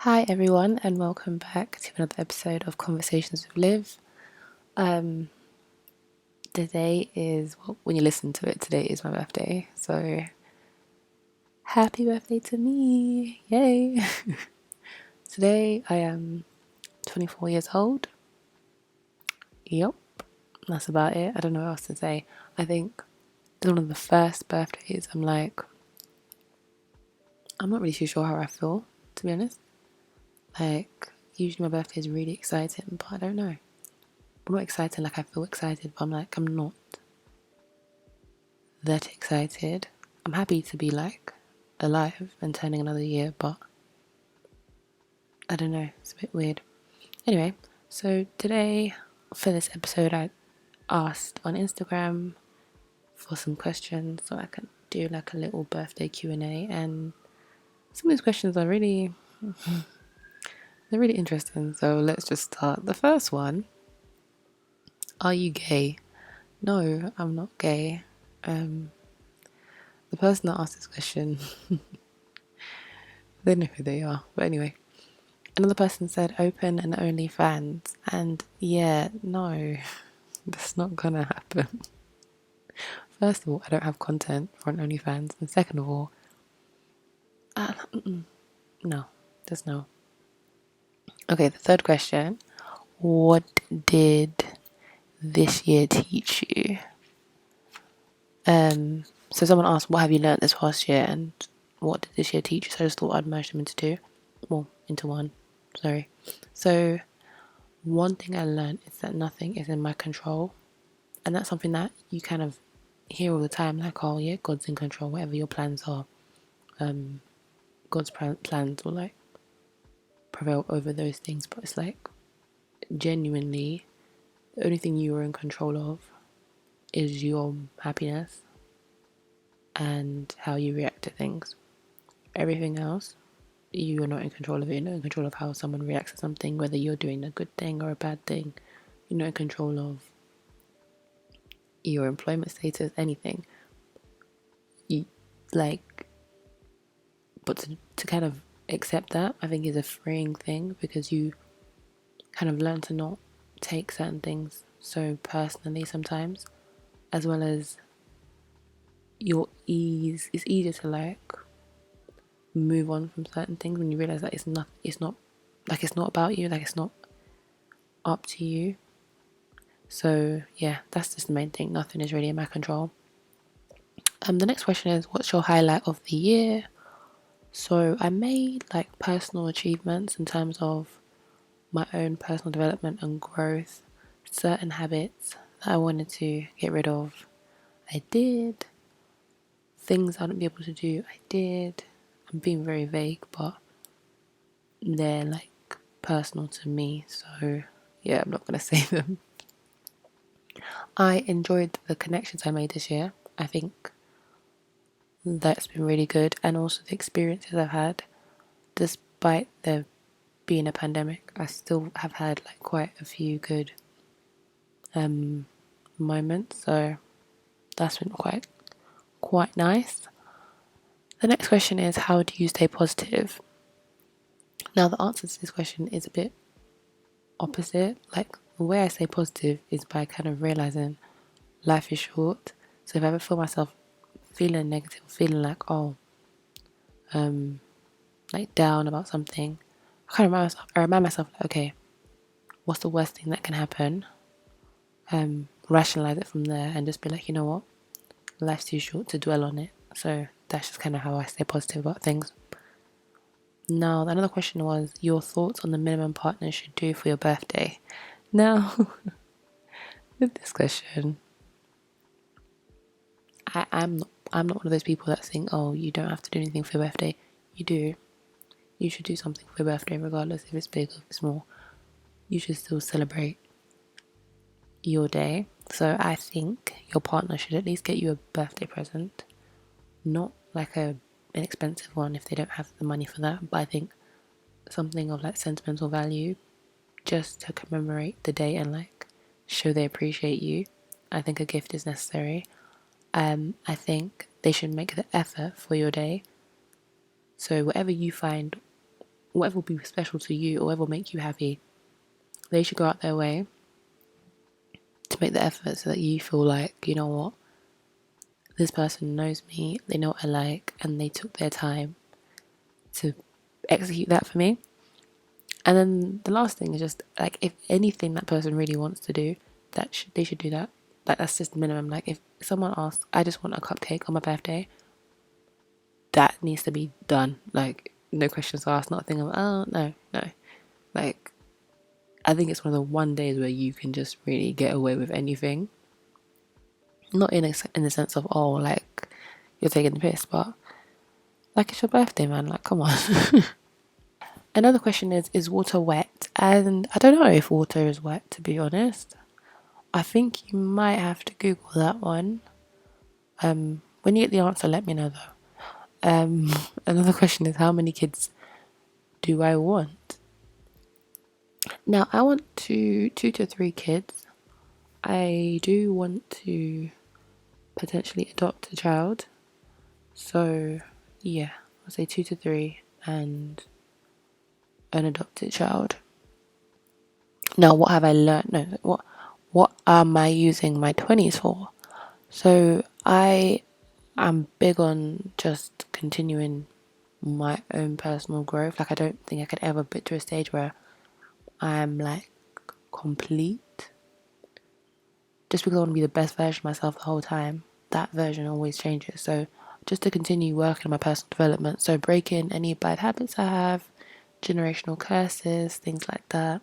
Hi everyone, and welcome back to another episode of Conversations with Liv. Today is, well, when you listen to it, today is my birthday. So happy birthday to me! Yay! Today I am 24 years old. Yup, that's about it. I don't know what else to say. I think it's one of the first birthdays I'm not really too sure how I feel, to be honest. Usually my birthday is really exciting, but I don't know. I'm not excited like I feel excited, but I'm not that excited. I'm happy to be alive and turning another year, but I don't know, it's a bit weird. Anyway, so today for this episode, I asked on Instagram for some questions so I can do like a little birthday Q&A, and some of these questions are they're really interesting. So let's just start. The first one: are you gay? No, I'm not gay. The person that asked this question, they know who they are, but anyway. Another person said open and OnlyFans, and yeah, no, that's not gonna happen. First of all, I don't have content for an OnlyFans, and second of all, no, there's no. Okay, the third question: what did this year teach you? So someone asked, what have you learnt this past year, and what did this year teach you? So I just thought I'd merge them into two, well, into one. Sorry. So one thing I learned is that nothing is in my control. And that's something that you kind of hear all the time, like, oh yeah, God's in control, whatever your plans are. God's plans will prevail over those things. But it's genuinely, the only thing you are in control of is your happiness and how you react to things. Everything else, you are not in control of it. You're not in control of how someone reacts to something, whether you're doing a good thing or a bad thing. You're not in control of your employment status, anything. You but to kind of accept that, I think, is a freeing thing, because you kind of learn to not take certain things so personally sometimes, as well as your ease. It's easier to move on from certain things when you realize that it's not about you, it's not up to you. So yeah, that's just the main thing. Nothing is really in my control. The next question is, what's your highlight of the year? So I made personal achievements in terms of my own personal development and growth. Certain habits that I wanted to get rid of, I did. Things I wouldn't be able to do, I did. I'm being very vague, but they're personal to me, so yeah, I'm not gonna say them. I enjoyed the connections I made this year. I think that's been really good, and also the experiences I've had. Despite there being a pandemic, I still have had quite a few good moments, so that's been quite nice. The next question is, how do you stay positive? Now, the answer to this question is a bit opposite. The way I stay positive is by kind of realizing life is short. So if I ever feel myself feeling negative, feeling down about something, I remind myself, okay, what's the worst thing that can happen? Rationalize it from there and just be like, you know what, life's too short to dwell on it. So that's just kind of how I stay positive about things. Now, another question was your thoughts on the minimum partners should do for your birthday. Now, with this question, I'm not one of those people that think, oh, you don't have to do anything for your birthday. You do. You should do something for your birthday, regardless if it's big or if it's small. You should still celebrate your day. So I think your partner should at least get you a birthday present, not an expensive one if they don't have the money for that. But I think something of sentimental value, just to commemorate the day and show they appreciate you. I think a gift is necessary. I think they should make the effort for your day. So whatever you find whatever will be special to you or whatever will make you happy, they should go out their way to make the effort so that you feel like, you know what, this person knows me, they know what I like, and they took their time to execute that for me. And then the last thing is just like, if anything that person really wants to do, they should do that. Like, that's just the minimum. Like, if someone asks, I just want a cupcake on my birthday, that needs to be done. Like, no questions asked, not a thing of, oh, no. Like, I think it's one of the one days where you can just really get away with anything. Not in the sense of, oh, like, you're taking the piss, but like, it's your birthday, man. Like, come on. Another question is water wet? And I don't know if water is wet, to be honest. I think you might have to Google that one. When you get the answer, let me know though. Another question is, how many kids do I want? Now, I want two to three kids. I do want to potentially adopt a child. So, yeah, I'll say 2 to 3 and an adopted child. Now, what have I learned? No, what am I using my 20s for? So, I am big on just continuing my own personal growth. Like, I don't think I could ever get to a stage where I am like complete. Just because I want to be the best version of myself the whole time, that version always changes. So, just to continue working on my personal development, so breaking any bad habits I have, generational curses, things like that,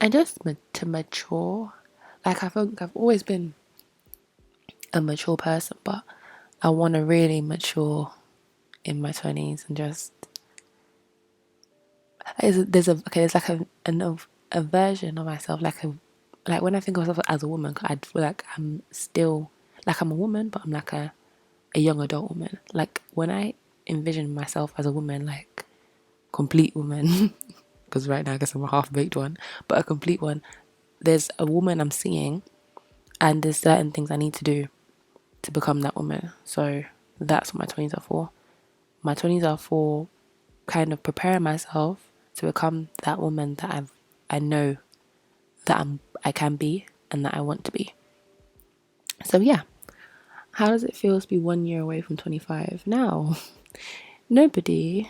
and just to mature. Like, I think I've always been a mature person, but I want to really mature in my 20s and just there's like a version of myself, like when I think of myself as a woman, I feel like I'm still like I'm a woman, but I'm like a young adult woman. Like, when I envision myself as a woman, like complete woman, because right now I guess I'm a half-baked one, but a complete one, there's a woman I'm seeing, and there's certain things I need to do to become that woman. So that's what my 20s are for. My 20s are for kind of preparing myself to become that woman that I know that I can be and that I want to be. So yeah, how does it feel to be 1 year away from 25 now? Nobody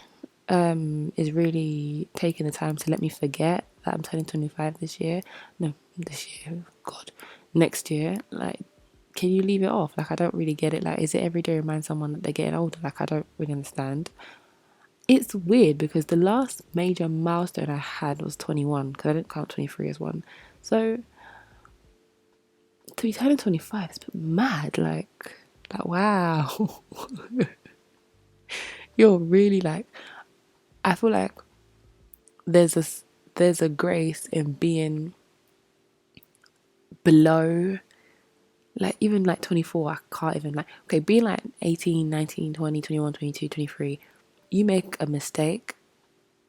is really taking the time to let me forget that I'm turning 25 this year. No, this year, God, next year. Like, can you leave it off? Like, I don't really get it. Like, is it every day remind someone that they're getting older? Like, I don't really understand. It's weird because the last major milestone I had was 21, because I didn't count 23 as one. So to be turning 25 is mad. Like wow. You're really like, I feel like there's a grace in being below, like, even like 24. I can't even, like, okay, being like 18, 19, 20, 21, 22, 23, you make a mistake,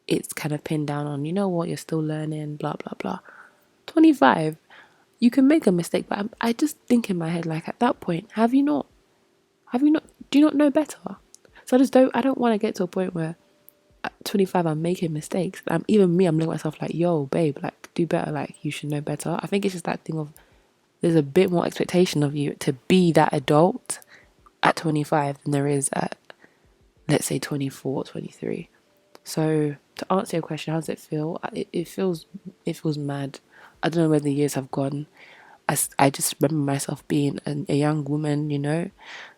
it's kind of pinned down on, you know what, you're still learning, blah blah blah. 25, you can make a mistake, but I just think in my head, like, at that point, do you not know better? So I don't want to get to a point where at 25 I'm making mistakes. Even me, I'm looking at myself like, yo babe, like, do better, like, you should know better. I think it's just that thing of, there's a bit more expectation of you to be that adult at 25 than there is at, let's say, 24, 23. So to answer your question, how does it feel? It feels mad. I don't know where the years have gone. I just remember myself being a young woman,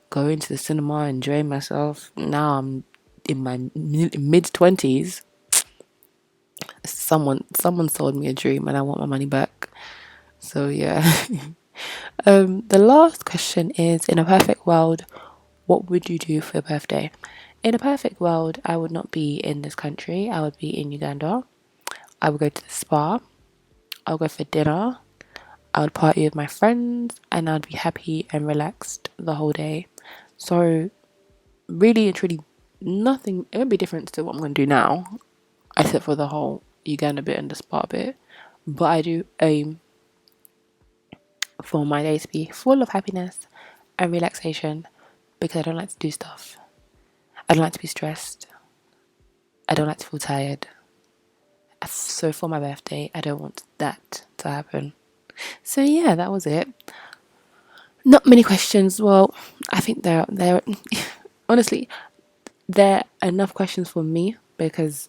going to the cinema, enjoying myself. Now I'm in my mid-20s. Someone sold me a dream and I want my money back. So yeah. The last question is, in a perfect world, what would you do for your birthday? In a perfect world, I would not be in this country. I would be in Uganda. I would go to the spa. I would go for dinner. I would party with my friends, and I'd be happy and relaxed the whole day. So really and truly, nothing, it won't be different to what I'm going to do now, except for the whole Uganda bit and the spa bit. But I do aim for my day to be full of happiness and relaxation, because I don't like to do stuff. I don't like to be stressed. I don't like to feel tired. So for my birthday, I don't want that to happen. So yeah, that was it. Not many questions. Well, I think there honestly there are enough questions for me, because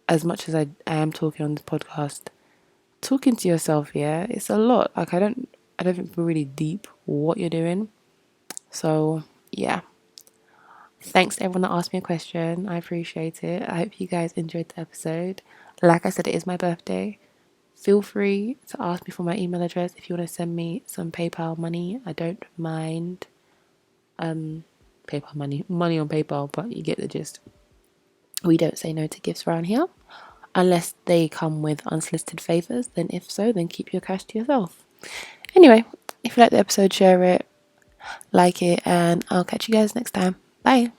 as much as I am talking on this podcast, talking to yourself, yeah, it's a lot. Like I don't think we're really deep what you're doing. So yeah. Thanks to everyone that asked me a question. I appreciate it. I hope you guys enjoyed the episode. Like I said, it is my birthday. Feel free to ask me for my email address if you want to send me some PayPal money. I don't mind PayPal money on PayPal, but you get the gist. We don't say no to gifts around here unless they come with unsolicited favors. Then if so, then keep your cash to yourself. Anyway, if you like the episode, share it, like it, and I'll catch you guys next time. Bye.